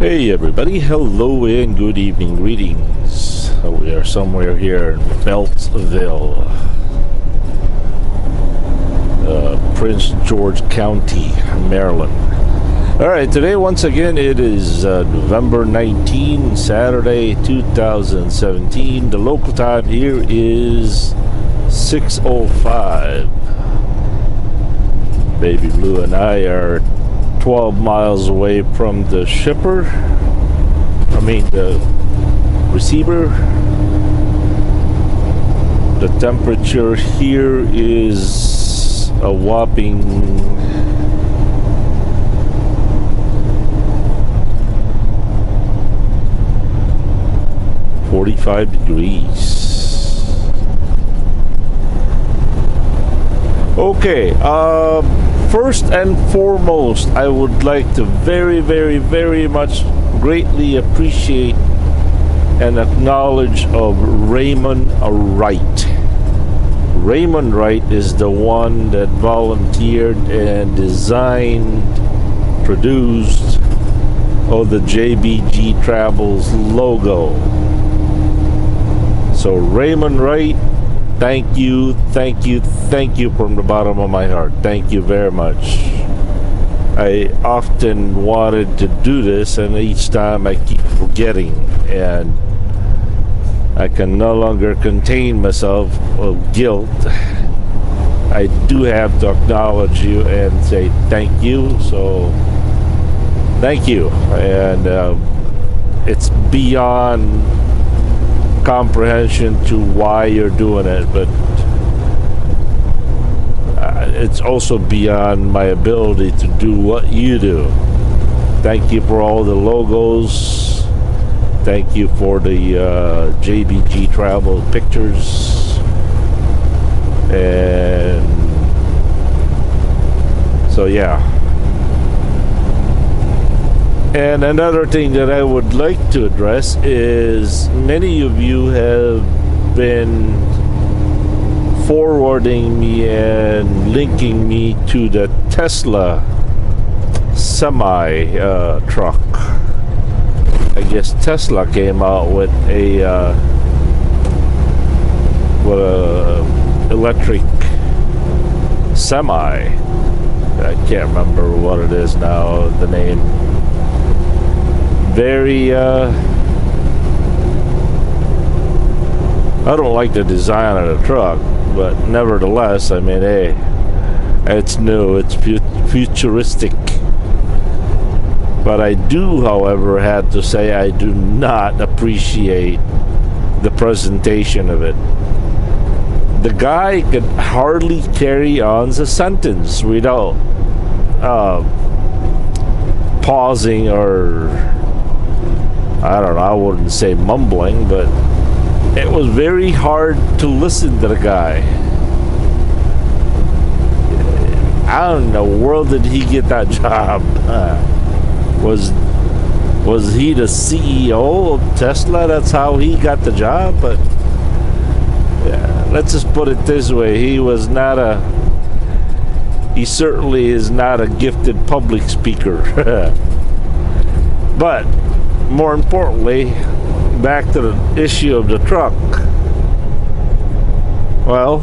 Hey everybody, hello and good evening, greetings. We are somewhere here in Beltsville, Prince George County, Maryland. Alright, today once again it is November 19, Saturday 2017. The local time here is 6:05. Baby Blue and I are 12 miles away from the the receiver. The temperature here is a whopping 45 degrees. Okay, first and foremost, I would like to very much greatly appreciate and acknowledge of Raymond Wright. Raymond Wright is the one that volunteered and designed, produced the JBG Travels logo. So Raymond Wright, thank you from the bottom of my heart. Thank you very much. I often wanted to do this, and each time I keep forgetting, and I can no longer contain myself of guilt. I do have to acknowledge you and say thank you. So thank you, and it's beyond comprehension to why you're doing it, but it's also beyond my ability to do what you do. Thank you for all the logos. Thank you for the JBG travel pictures. And so yeah. And another thing that I would like to address is many of you have been forwarding me and linking me to the Tesla semi truck. I guess Tesla came out with a electric semi. I can't remember what it is now, the name. Very I don't like the design of the truck, but nevertheless, I mean, hey, it's new, it's futuristic. But I do, however, have to say I do not appreciate the presentation of it. The guy could hardly carry on the sentence without pausing, or I don't know, I wouldn't say mumbling, but it was very hard to listen to the guy. How in the world did he get that job? Was he the CEO of Tesla? That's how he got the job? But yeah, let's just put it this way: he certainly is not a gifted public speaker. But more importantly, back to the issue of the truck. Well,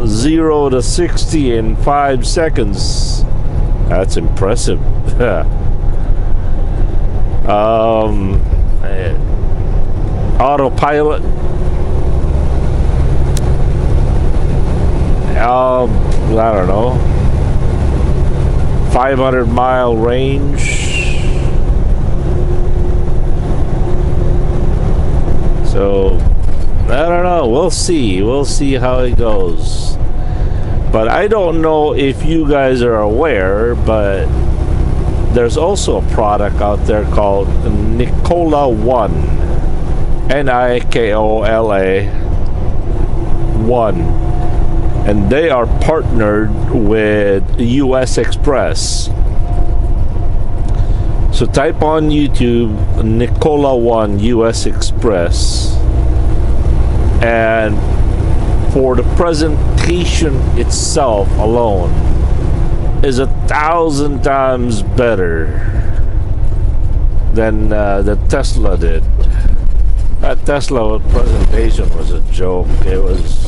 0 to 60 in 5 seconds. That's impressive. Autopilot. I don't know. 500-mile range. So, I don't know. We'll see. We'll see how it goes. But I don't know if you guys are aware, but there's also a product out there called Nikola One. Nikola One. And they are partnered with US Express. So type on YouTube Nikola One US Express, and for the presentation itself alone is 1,000 times better than the Tesla did. That Tesla presentation was a joke. It was,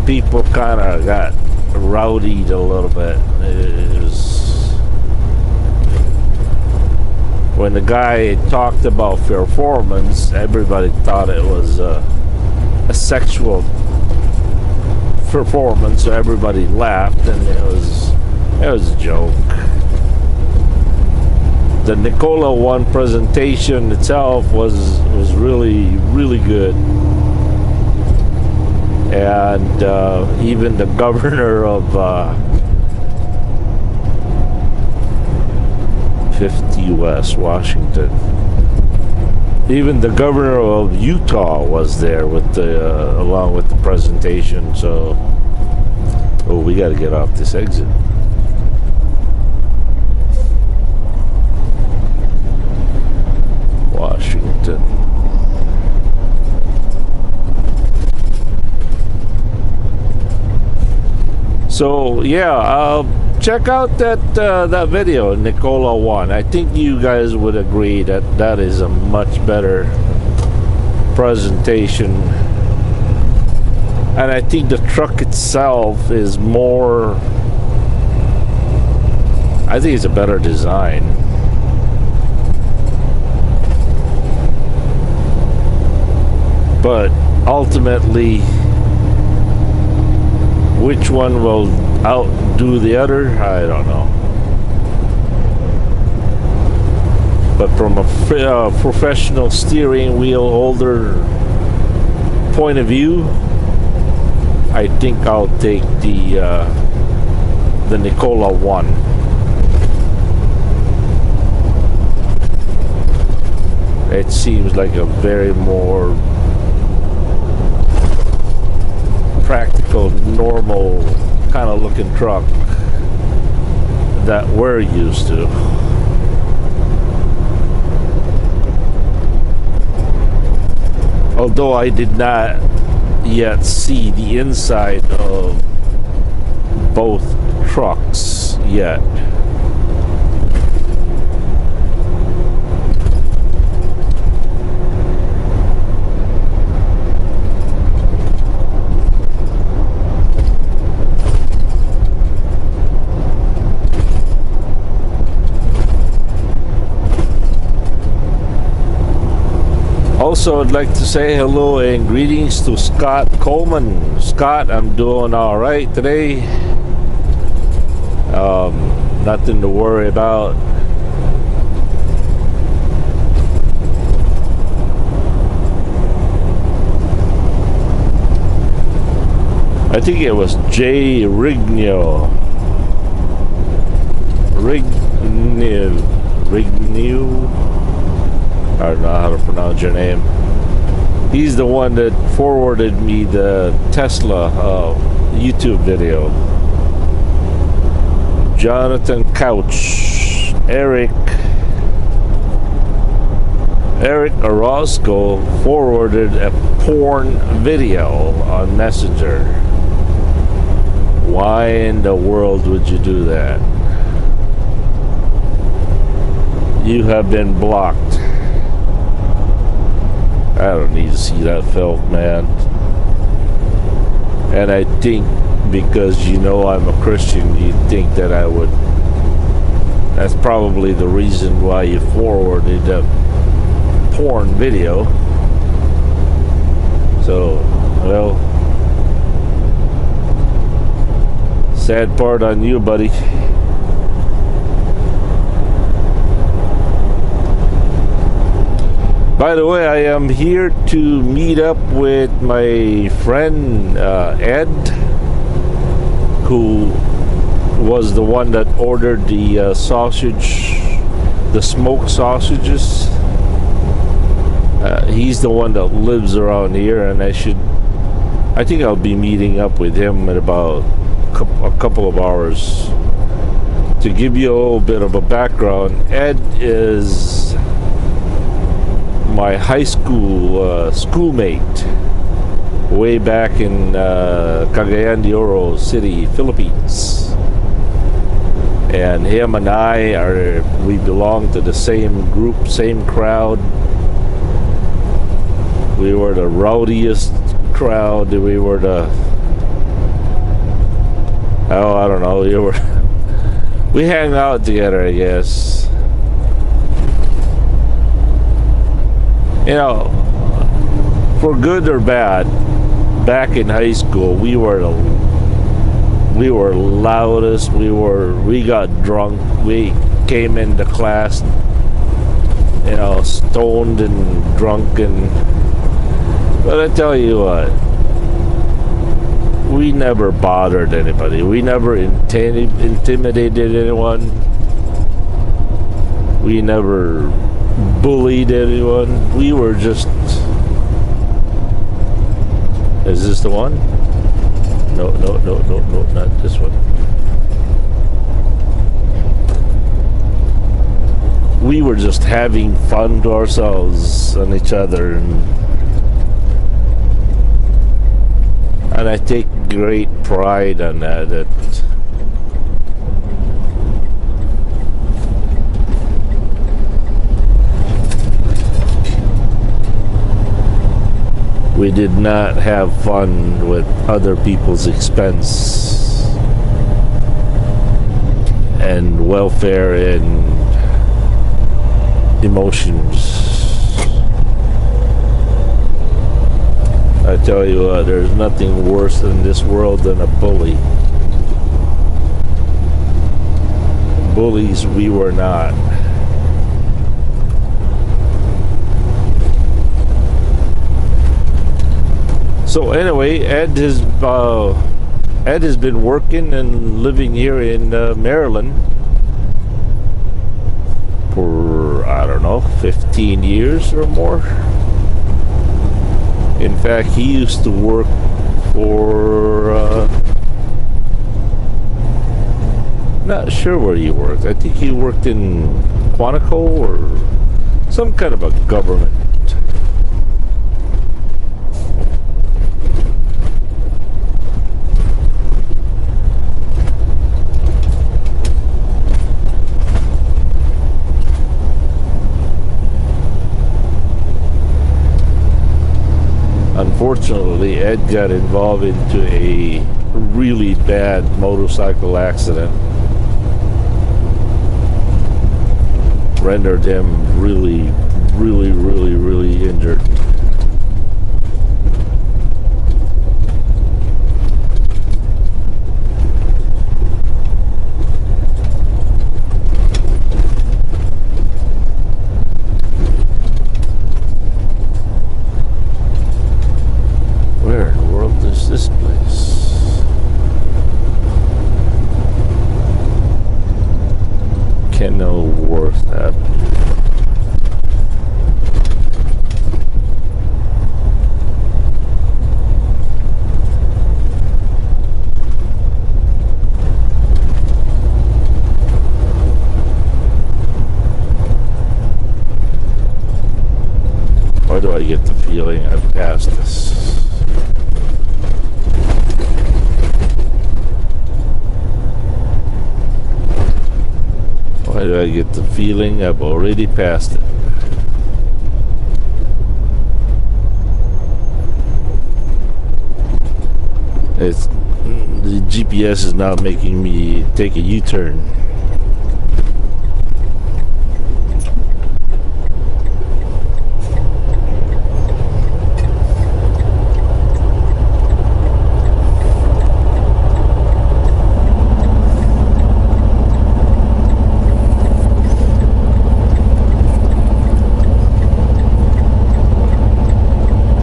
people kind of got rowdied a little bit. It was, when the guy talked about performance, everybody thought it was a sexual performance, so everybody laughed, and it was a joke. The Nikola One presentation itself was really good, and even the governor of 50 West Washington, even the governor of Utah was there with the along with the presentation. So, oh, we got to get off this exit. Washington. So yeah, check out that video, Nikola One. I think you guys would agree that that is a much better presentation, and I think the truck itself is more, I think it's a better design. But ultimately, which one will outdo the other, I don't know. But from a professional steering wheel holder point of view, I think I'll take the Nikola One. It seems like a very more practical, normal kind of looking truck that we're used to. Although I did not yet see the inside of both trucks yet. Also, I'd like to say hello and greetings to Scott Coleman. Scott, I'm doing all right today. Nothing to worry about. I think it was Jay Rignew. I don't know how to pronounce your name. He's the one that forwarded me the Tesla YouTube video. Jonathan Couch, Eric Orozco forwarded a porn video on Messenger. Why in the world would you do that? You have been blocked. I don't need to see that filth, man. And I think because you know I'm a Christian, you think that I would. That's probably the reason why you forwarded a porn video. So, well, sad part on you, buddy. By the way, I am here to meet up with my friend Ed, who was the one that ordered the sausage, the smoked sausages. He's the one that lives around here, and I think I'll be meeting up with him in about a couple of hours. To give you a little bit of a background, Ed is my high school schoolmate way back in Cagayan de Oro City, Philippines. And him and we belong to the same group, same crowd. We were the rowdiest crowd. We were the, oh, I don't know, we hang out together, I guess. You know, for good or bad, back in high school, we were loudest. We got drunk. We came into class, you know, stoned and drunk, but I tell you what, we never bothered anybody. We never intimidated anyone. We never bullied anyone. We were just... Is this the one? No, not this one. We were just having fun to ourselves and each other, and I take great pride on that. We did not have fun with other people's expense and welfare and emotions. I tell you what, there's nothing worse in this world than a bully. Bullies, we were not. So anyway, Ed has been working and living here in Maryland for, I don't know, 15 years or more. In fact, he used to work for, not sure where he worked. I think he worked in Quantico or some kind of a government. Unfortunately, Ed got involved into a really bad motorcycle accident. Rendered him really injured. Why do I get the feeling I've passed this? Why do I get the feeling I've already passed it? The GPS is now making me take a U-turn.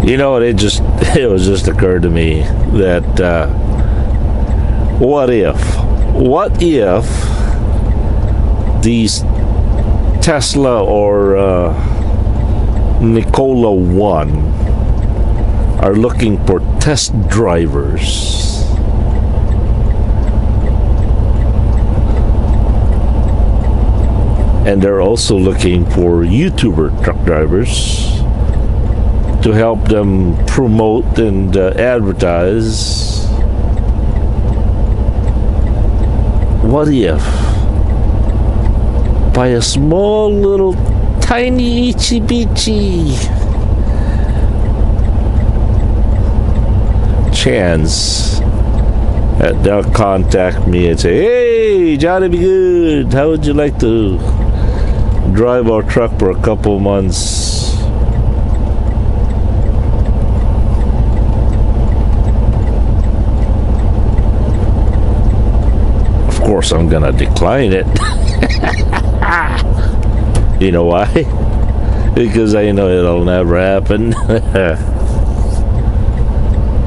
You know, it was just occurred to me that what if these Tesla or Nikola One are looking for test drivers? And they're also looking for YouTuber truck drivers to help them promote and advertise. What if by a small little tiny itsy bitsy chance that they'll contact me and say, "Hey, Johnny be good, how would you like to drive our truck for a couple months?" Of course I'm gonna decline it. You know why? Because I know it'll never happen.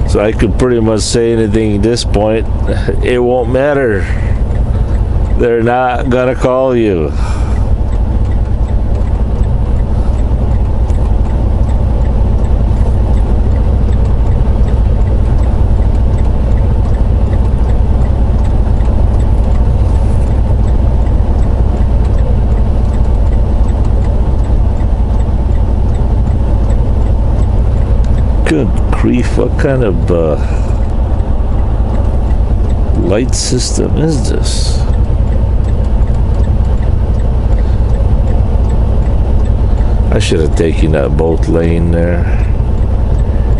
So I could pretty much say anything at this point. It won't matter. They're not gonna call you. Good grief, what kind of light system is this? I should have taken that both lane there.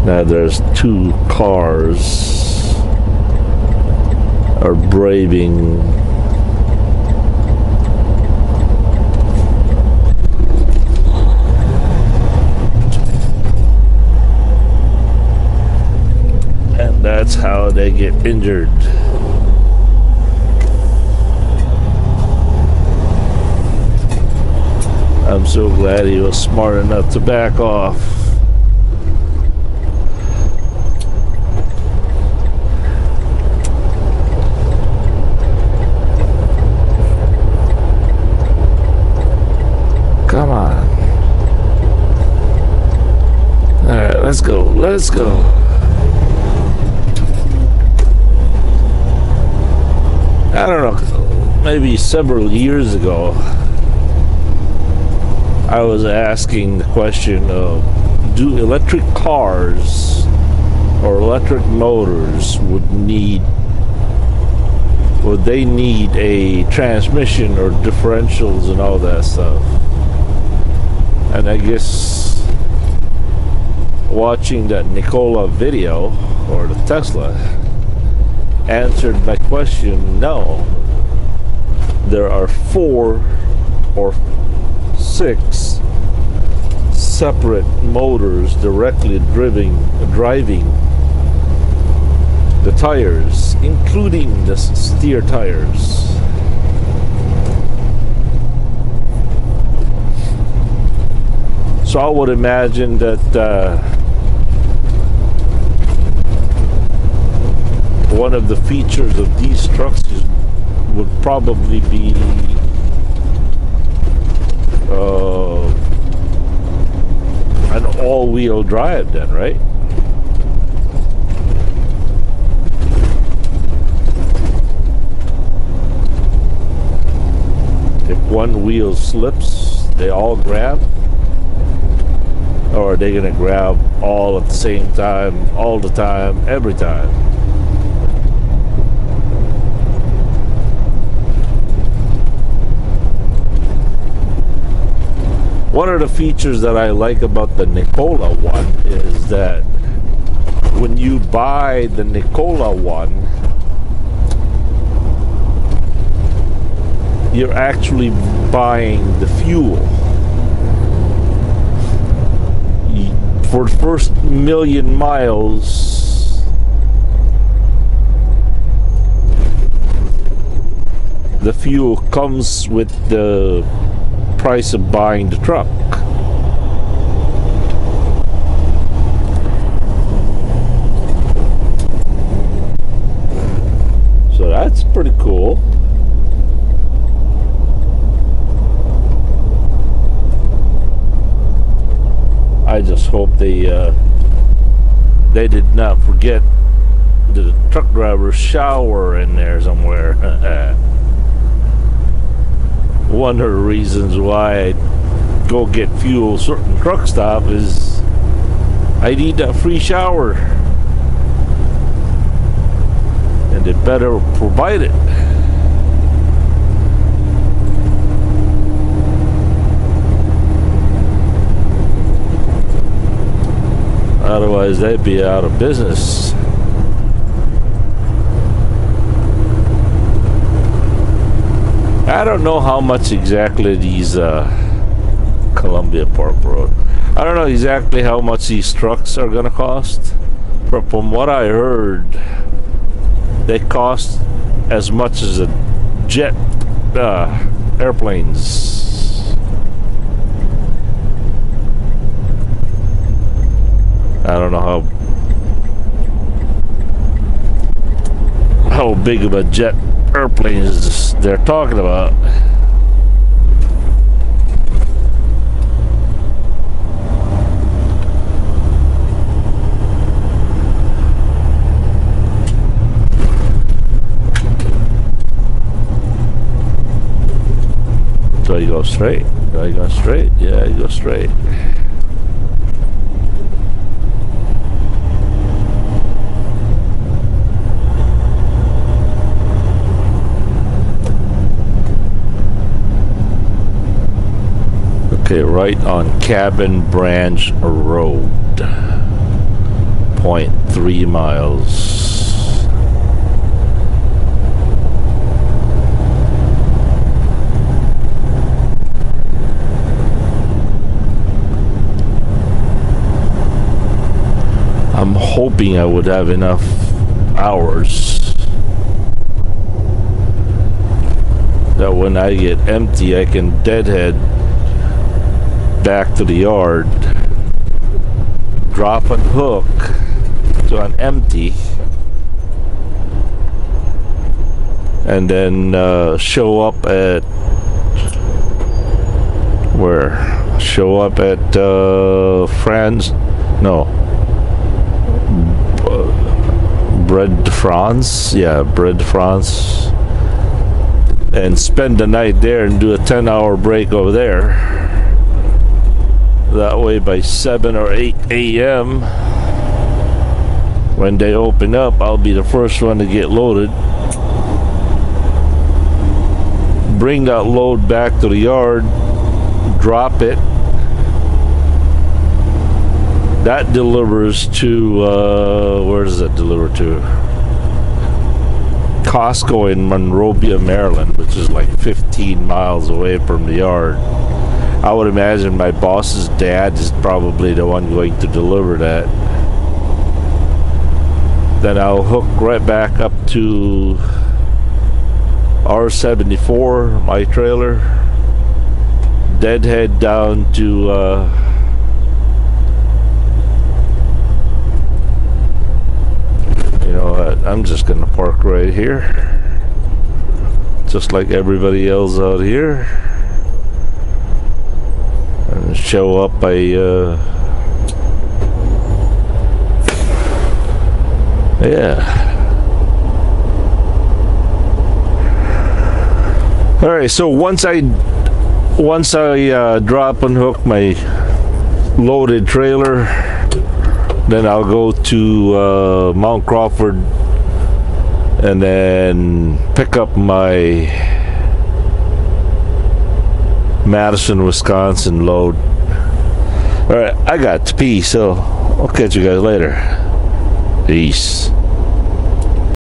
Now there's two cars are braving that's how they get injured. I'm so glad he was smart enough to back off. Come on. All right, let's go. Let's go. I don't know, maybe several years ago, I was asking the question of, do electric cars or electric motors would they need a transmission or differentials and all that stuff? And I guess watching that Nikola video, or the Tesla, answered my question. No, there are 4 or 6 separate motors directly driving the tires, including the steer tires. So I would imagine that one of the features of these trucks would probably be an all-wheel drive then, right? If one wheel slips, they all grab? Or are they gonna grab all at the same time, all the time, every time? One of the features that I like about the Nikola One is that when you buy the Nikola One, you're actually buying the fuel. For the first 1,000,000 miles, the fuel comes with the price of buying the truck. So that's pretty cool. I just hope they did not forget the truck driver's shower in there somewhere. One of the reasons why I go get fuel certain truck stop is I need that free shower, and they better provide it. Otherwise, they'd be out of business. I don't know how much exactly these Columbia Park Road. I don't know exactly how much these trucks are gonna cost, but from what I heard, they cost as much as a jet airplanes. I don't know how big of a jet airplanes they're talking about. So you go straight? Do you go straight? Yeah, you go straight. Okay, right on Cabin Branch Road. 0.3 miles. I'm hoping I would have enough hours that when I get empty, I can deadhead back to the yard, drop and hook to an empty, and then show up at where? Show up at Bread de France, yeah, Bread de France, and spend the night there and do a 10-hour break over there. That way by 7 or 8 a.m. when they open up, I'll be the first one to get loaded. Bring that load back to the yard, drop it. That delivers to, where does that deliver to? Costco in Monrovia, Maryland, which is like 15 miles away from the yard. I would imagine my boss's dad is probably the one going to deliver that. Then I'll hook right back up to R74, my trailer. Deadhead down to you know what, I'm just gonna park right here, just like everybody else out here, and show up by yeah. All right, so once I drop and hook my loaded trailer, then I'll go to Mount Crawford and then pick up my Madison, Wisconsin load. All right, I got to pee, so I'll catch you guys later. Peace.